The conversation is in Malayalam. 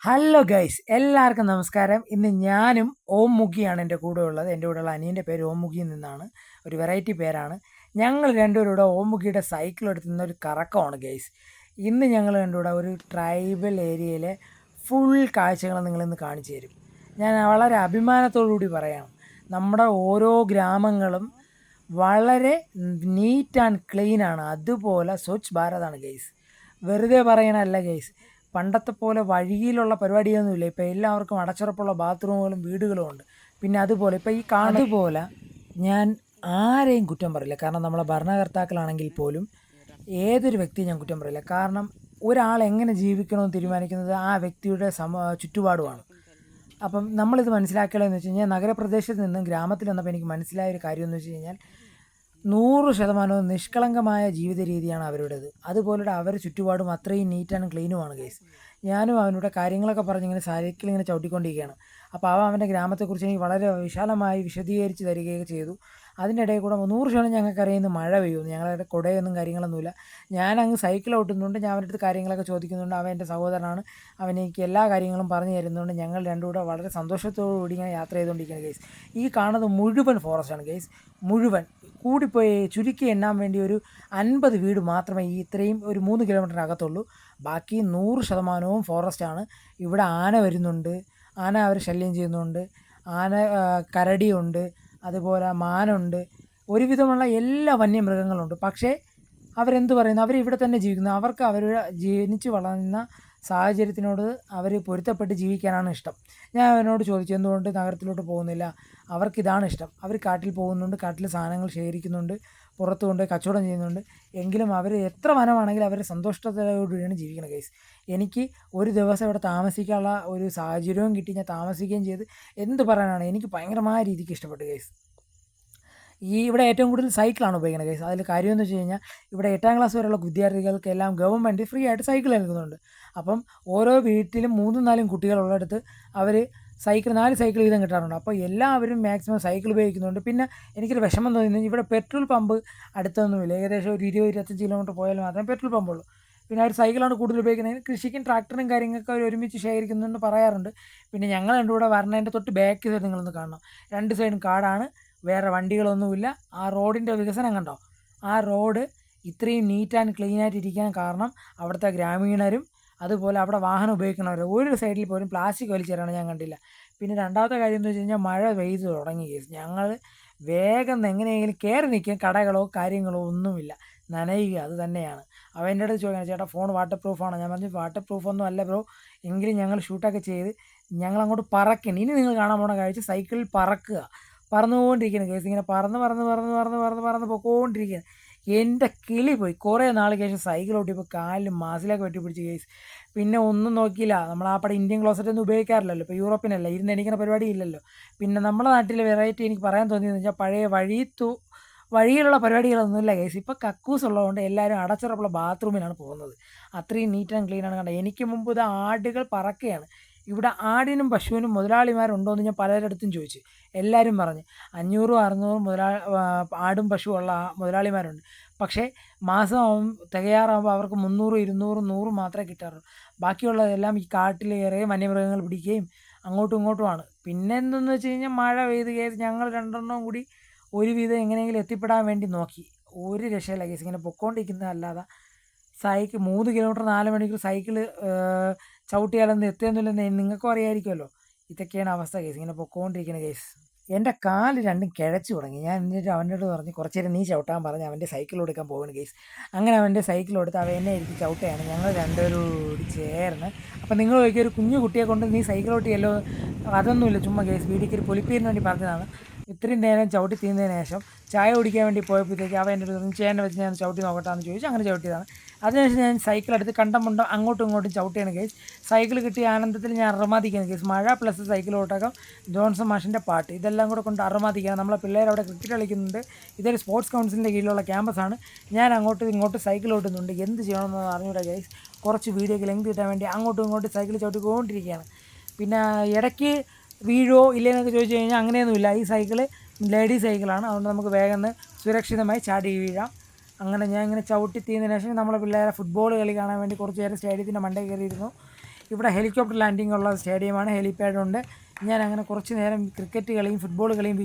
ഹലോ ഗൈസ്, എല്ലാവർക്കും നമസ്കാരം. ഇന്ന് ഞാനും ഓം മുഖിയാണ് എൻ്റെ കൂടെ ഉള്ളത്. എൻ്റെ കൂടെയുള്ള അനിയൻ്റെ പേര് ഓം മുഖിയിൽ നിന്നാണ്. ഒരു വെറൈറ്റി പേരാണ്. ഞങ്ങൾ രണ്ടുപേരും കൂടെ ഓം മുഖിയുടെ സൈക്കിൾ എടുത്ത് നിന്നൊരു കറക്കമാണ് ഗൈസ്. ഇന്ന് ഞങ്ങൾ രണ്ടുകൂടെ ഒരു ട്രൈബൽ ഏരിയയിലെ ഫുൾ കാഴ്ചകൾ നിങ്ങളിന്ന് കാണിച്ചു തരും. ഞാൻ വളരെ അഭിമാനത്തോടു കൂടി പറയാം, നമ്മുടെ ഓരോ ഗ്രാമങ്ങളും വളരെ നീറ്റ് ആൻഡ് ക്ലീൻ ആണ്. അതുപോലെ സ്വച്ഛ് ഭാരതാണ് ഗൈസ്. വെറുതെ പറയണല്ല ഗൈസ്. പണ്ടത്തെ പോലെ വഴിയിലുള്ള പരിപാടിയൊന്നുമില്ല. ഇപ്പോൾ എല്ലാവർക്കും അടച്ചുറപ്പുള്ള ബാത്റൂമുകളും വീടുകളും ഉണ്ട്. പിന്നെ അതുപോലെ ഇപ്പോൾ ഈ കാണുപോലെ ഞാൻ ആരെയും കുറ്റം പറയില്ല. കാരണം നമ്മളെ ഭരണകർത്താക്കളാണെങ്കിൽ പോലും ഏതൊരു വ്യക്തിയും ഞാൻ കുറ്റം പറയില്ല. കാരണം ഒരാൾ എങ്ങനെ ജീവിക്കണമെന്ന് തീരുമാനിക്കുന്നത് ആ വ്യക്തിയുടെ ചുറ്റുപാടുമാണ്. അപ്പം നമ്മളിത് മനസ്സിലാക്കേണ്ടതെന്ന് വെച്ച് കഴിഞ്ഞാൽ, നഗരപ്രദേശത്ത് നിന്നും ഗ്രാമത്തിൽ വന്നപ്പോൾ എനിക്ക് മനസ്സിലായ ഒരു കാര്യം എന്ന് വെച്ച് കഴിഞ്ഞാൽ, 100% നിഷ്കളങ്കമായ ജീവിത രീതിയാണ് അവരുടേത്. അതുപോലെ അവർ ചുറ്റുപാടും അത്രയും നീറ്റ് ആൻഡ് ക്ലീനുമാണ് ഗൈസ്. ഞാനും അവനോട് കാര്യങ്ങളൊക്കെ പറഞ്ഞ് ഇങ്ങനെ സൈക്കിൾ ഇങ്ങനെ ചവിട്ടിക്കൊണ്ടിരിക്കുകയാണ്. അപ്പോൾ അവൻ്റെ ഗ്രാമത്തെക്കുറിച്ച് എനിക്ക് വളരെ വിശാലമായി വിശദീകരിച്ച് തരികയൊക്കെ ചെയ്തു. അതിൻ്റെ ഇടയിൽ കൂടെ 100% ഞങ്ങൾക്കറിയുന്നു മഴ പെയ്യുമെന്ന്. ഞങ്ങളുടെ കുടയൊന്നും കാര്യങ്ങളൊന്നുമില്ല. ഞാനങ്ങ് സൈക്കിൾ ഓട്ടുന്നുണ്ട്, ഞാൻ അവൻ്റെ അടുത്ത് കാര്യങ്ങളൊക്കെ ചോദിക്കുന്നുണ്ട്. അവൻ എൻ്റെ സഹോദരനാണ്, അവൻ എനിക്ക് എല്ലാ കാര്യങ്ങളും പറഞ്ഞു തരുന്നുണ്ട്. ഞങ്ങൾ രണ്ടും കൂടെ വളരെ സന്തോഷത്തോടു കൂടി ഇങ്ങനെ യാത്ര ചെയ്തുകൊണ്ടിരിക്കുകയാണ് ഗൈസ്. ഈ കാണുന്നത് മുഴുവൻ ഫോറസ്റ്റാണ് ഗൈസ്. മുഴുവൻ കൂടിപ്പോയി ചുരുക്കി എണ്ണാൻ വേണ്ടി ഒരു 50 വീട് മാത്രമേ ഈ ഇത്രയും ഒരു 3 കിലോമീറ്ററിനകത്തുള്ളൂ. ബാക്കി 100% ഫോറസ്റ്റാണ്. ഇവിടെ ആന വരുന്നുണ്ട്, ആന അവർ ശല്യം ചെയ്യുന്നുണ്ട്. ആന, കരടിയുണ്ട്, അതുപോലെ മാനുണ്ട്, ഒരുവിധമുള്ള എല്ലാ വന്യമൃഗങ്ങളുണ്ട്. പക്ഷേ അവരെന്ത് പറയുന്നു, അവരിവിടെ തന്നെ ജീവിക്കുന്നു. അവർക്ക് അവർ ജനിച്ച് വളർന്ന സാഹചര്യത്തിനോട് അവർ പൊരുത്തപ്പെട്ട് ജീവിക്കാനാണ് ഇഷ്ടം. ഞാൻ അവനോട് ചോദിച്ചു, എന്തുകൊണ്ട് നഗരത്തിലോട്ട് പോകുന്നില്ല? അവർക്കിതാണ് ഇഷ്ടം. അവർ കാട്ടിൽ പോകുന്നുണ്ട്, കാട്ടിൽ സാധനങ്ങൾ ശേഖരിക്കുന്നുണ്ട്, പുറത്ത് കൊണ്ട് കച്ചവടം ചെയ്യുന്നുണ്ട്. എങ്കിലും അവർ എത്ര വനമാണെങ്കിലും അവർ സന്തോഷത്തോടുകൂടിയാണ് ജീവിക്കുന്നത് ഗൈസ്. എനിക്ക് ഒരു ദിവസം ഇവിടെ താമസിക്കാനുള്ള ഒരു സാഹചര്യവും കിട്ടി, ഞാൻ താമസിക്കുകയും ചെയ്ത്. എന്ത് പറയാനാണ്, എനിക്ക് ഭയങ്കരമായ രീതിക്ക് ഇഷ്ടപ്പെട്ടു ഗൈസ്. ഇവിടെ ഏറ്റവും കൂടുതൽ സൈക്കിളാണ് ഉപയോഗിക്കുന്നത് ഗൈസ്. അതിൽ കാര്യമെന്ന് വെച്ച് കഴിഞ്ഞാൽ, ഇവിടെ 8ാം ക്ലാസ് വരെയുള്ള വിദ്യാർത്ഥികൾക്കെല്ലാം ഗവൺമെൻറ് ഫ്രീ ആയിട്ട് സൈക്കിൾ നൽകുന്നുണ്ട്. അപ്പം ഓരോ വീട്ടിലും 3-4 കുട്ടികളുള്ളിടത്ത് അവർ 4 സൈക്കിൾ വീതം കിട്ടാറുണ്ട്. അപ്പോൾ എല്ലാവരും മാക്സിമം സൈക്കിൾ ഉപയോഗിക്കുന്നുണ്ട്. പിന്നെ എനിക്കൊരു വിഷമം തോന്നുന്നത്, ഇവിടെ പെട്രോൾ പമ്പ് അടുത്തൊന്നുമില്ല. ഏകദേശം ഒരു 20-25 കിലോമീറ്റർ പോയാൽ മാത്രമേ പെട്രോൾ പമ്പുള്ളൂ. പിന്നെ അവർ സൈക്കിളാണ് കൂടുതൽ ഉപയോഗിക്കുന്നത്. കൃഷിക്കും ട്രാക്ടറും കാര്യങ്ങളൊക്കെ അവർ ഒരുമിച്ച് ശേഖരിക്കുന്നുണ്ട് പറയാറുണ്ട്. പിന്നെ ഞങ്ങൾ രണ്ടും കൂടെ വരണതിൻ്റെ തൊട്ട് ബാക്ക് സൈഡ് നിങ്ങളൊന്ന് കാണണം. 2 സൈഡും കാടാണ്, വേറെ വണ്ടികളൊന്നുമില്ല. ആ റോഡിൻ്റെ വികസനം കണ്ടോ? ആ റോഡ് ഇത്രയും നീറ്റ് ആൻഡ് ക്ലീൻ ആയിട്ട് ഇരിക്കാൻ കാരണം അവിടുത്തെ ഗ്രാമീണരും അതുപോലെ അവിടെ വാഹനം ഉപയോഗിക്കുന്നവരും. ഒരു സൈഡിൽ പോലും പ്ലാസ്റ്റിക് വലിച്ചെറിയണം ഞാൻ കണ്ടില്ല. പിന്നെ രണ്ടാമത്തെ കാര്യം എന്ന് വെച്ച് കഴിഞ്ഞാൽ, മഴ പെയ്ത് തുടങ്ങി കേസ്. ഞങ്ങൾ വേഗം എങ്ങനെയെങ്കിലും കയറി നിൽക്കാൻ, കടകളോ കാര്യങ്ങളോ ഒന്നുമില്ല, നനയുക അത് തന്നെയാണ്. അവൻ്റെ അടുത്ത് ചോദിക്കണം, ചേട്ടാ ഫോൺ വാട്ടർ പ്രൂഫാണോ? ഞാൻ പറഞ്ഞു വാട്ടർ പ്രൂഫൊന്നും അല്ല ബ്രോ. എങ്കിലും ഞങ്ങൾ ഷൂട്ടൊക്കെ ചെയ്ത് ഞങ്ങളങ്ങോട്ട് പറക്കണം. ഇനി നിങ്ങൾ കാണാൻ പോണ കാഴ്ച സൈക്കിളിൽ പറക്കുക, പറന്നുകൊണ്ടിരിക്കുകയാണ് കേസ്. ഇങ്ങനെ പറന്ന് പറന്ന് പറന്ന് പറന്ന് പറന്ന് പറന്ന് പൊക്കോണ്ടിരിക്കുകയാണ്. എൻ്റെ കിളി പോയി. കുറേ നാൾക്ക് ശേഷം സൈക്കിൾ ഓട്ടിയപ്പോൾ കാലിൽ മസിലൊക്കെ വെട്ടിപ്പിടിച്ച് കേസ്. പിന്നെ ഒന്നും നോക്കിയില്ല. നമ്മൾ ആ പടം ഇന്ത്യൻ ക്ലോസറ്റ് ഒന്നും ഉപയോഗിക്കാറില്ലല്ലോ, ഇപ്പോൾ യൂറോപ്പിനല്ല, ഇരുന്ന് എണീക്കുന്ന പരിപാടി ഇല്ലല്ലോ. പിന്നെ നമ്മുടെ നാട്ടിലെ വെറൈറ്റി എനിക്ക് പറയാൻ തോന്നിയെന്ന് വെച്ചാൽ, പഴയ വഴിയിലുള്ള പരിപാടികളൊന്നുമില്ല കേസ്. ഇപ്പോൾ കക്കൂസ് ഉള്ളതുകൊണ്ട് എല്ലാവരും അടച്ചുറപ്പുള്ള ബാത്റൂമിലാണ് പോകുന്നത്. അത്രയും നീറ്റ് ആൻഡ് ക്ലീൻ ആണ് കണ്ടത്. എനിക്ക് മുമ്പ് ഇത് ആടുകൾ പറക്കുകയാണ്. ഇവിടെ ആടിനും പശുവിനും മുതലാളിമാരുണ്ടോ എന്ന് ഞാൻ പലരിടത്തും ചോദിച്ചു. എല്ലാവരും പറഞ്ഞ് 500-600 ആടും പശുവുള്ള മുതലാളിമാരുണ്ട്. പക്ഷേ മാസം തികയാറാകുമ്പോൾ അവർക്ക് 300-200-100 മാത്രമേ കിട്ടാറുള്ളൂ. ബാക്കിയുള്ളതെല്ലാം ഈ കാട്ടിലേറെ വന്യമൃഗങ്ങൾ പിടിക്കുകയും അങ്ങോട്ടും ഇങ്ങോട്ടുമാണ്. പിന്നെ എന്തെന്ന് വെച്ച് കഴിഞ്ഞാൽ, മഴ പെയ്ത് കേസ് ഞങ്ങൾ രണ്ടെണ്ണവും കൂടി ഒരുവിധം എങ്ങനെയെങ്കിലും എത്തിപ്പെടാൻ വേണ്ടി നോക്കി. ഒരു രക്ഷയില്ല കേസ്. ഇങ്ങനെ പൊക്കോണ്ടിരിക്കുന്നതല്ലാതെ 3 കിലോമീറ്റർ 4 മണിക്കൂർ സൈക്കിൾ ചവിട്ടിയാലൊന്നും എത്തുന്നില്ലെന്ന് നിങ്ങൾക്കും അറിയാമായിരിക്കുമല്ലോ. ഇതൊക്കെയാണ് അവസ്ഥ കേസ്. ഇങ്ങനെ പൊക്കോണ്ടിരിക്കുന്ന കേസ്. എൻ്റെ കാല് രണ്ടും കിഴച്ച് തുടങ്ങി. ഞാൻ എന്നിട്ട് അവനോട് പറഞ്ഞ് കുറച്ച് നേരം നീ ചവിട്ടാൻ പറഞ്ഞ് അവൻ്റെ സൈക്കിൾ എടുക്കാൻ പോകുന്നു കേസ്. അങ്ങനെ അവൻ്റെ സൈക്കിൾ എടുത്ത് അവൻ എന്നെ ഇരുത്തി ചവിട്ടുകയാണ്. ഞങ്ങൾ രണ്ടുപേരും കൂടി ചേർന്ന്. അപ്പം നിങ്ങൾ ചോദിക്കുക, ഒരു കുഞ്ഞു കുട്ടിയെ കൊണ്ട് നീ സൈക്കിൾ ഓട്ടിയല്ലോ? അതൊന്നുമില്ല, ചുമ്മാ കേസ് വീടിക്ക് ഒരു പൊലിപ്പീരിന് വേണ്ടി പറഞ്ഞതാണ്. ഇത്രയും നേരം ചവിട്ടി തീർന്നതിന് ശേഷം ചായ കുടിക്കാൻ വേണ്ടി പോയപ്പോഴത്തേക്ക് അവൻ എൻ്റെ അടുത്ത് ചേട്ടനെ വെച്ച് ഞാൻ ചവിട്ടി നോക്കട്ടാന്ന് ചോദിച്ചു. അങ്ങനെ ചവിട്ടിയതാണ്. അതിനുശേഷം ഞാൻ സൈക്കിൾ എടുത്ത് കണ്ടമുണ്ടോ അങ്ങോട്ടും ഇങ്ങോട്ടും ചവിട്ടിയാണ് കേസ്. സൈക്കിൾ കിട്ടിയ ആനന്ദത്തിൽ ഞാൻ അറുമാദിക്കുകയാണ് കേസ്. മഴ പ്ലസ് സൈക്കിൾ ഓട്ടകം, ജോൺസൺ മാഷിൻ്റെ പാട്ട്, ഇതെല്ലാം കൂടെ കൊണ്ട് അറുമാദിക്കുകയാണ്. നമ്മളെ പിള്ളേർ അവിടെ ക്രിക്കറ്റ് കളിക്കുന്നുണ്ട്. ഇതൊരു സ്പോർട്സ് കൗൺസിലിൻ്റെ കീഴിലുള്ള ക്യാമ്പസാണ്. ഞാൻ അങ്ങോട്ടും ഇങ്ങോട്ടും സൈക്കിൾ ഓട്ടുന്നുണ്ട്. എന്ത് ചെയ്യണമെന്ന് അറിഞ്ഞൂടാ ഗൈസ്. കുറച്ച് വീഡിയോക്ക് ലെങ്ത് കിട്ടാൻ വേണ്ടി അങ്ങോട്ടും ഇങ്ങോട്ടും സൈക്കിൾ ചവിട്ടിക്കൊണ്ടിരിക്കുകയാണ്. പിന്നെ ഇടയ്ക്ക് വീഴോ ഇല്ലേന്നൊക്കെ ചോദിച്ചു കഴിഞ്ഞാൽ, അങ്ങനെയൊന്നുമില്ല. ഈ സൈക്കിള് ലേഡീസ് സൈക്കിളാണ്, അതുകൊണ്ട് നമുക്ക് വേഗം സുരക്ഷിതമായി ചാടി വീഴാം. അങ്ങനെ ഞാൻ ഇങ്ങനെ ചവിട്ടി തീർന്നതിന് ശേഷം നമ്മളെ പിള്ളേരെ ഫുട്ബോൾ കളി കാണാൻ വേണ്ടി കുറച്ച് നേരം സ്റ്റേഡിയത്തിൻ്റെ മണ്ടയിൽ കയറിയിരുന്നു. ഇവിടെ ഹെലികോപ്റ്റർ ലാൻഡിംഗ് ഉള്ള സ്റ്റേഡിയമാണ്, ഹെലിപാഡുണ്ട്. ഞാൻ അങ്ങനെ കുറച്ച് നേരം ക്രിക്കറ്റ് കളിയും ഫുട്ബോൾ കളിയും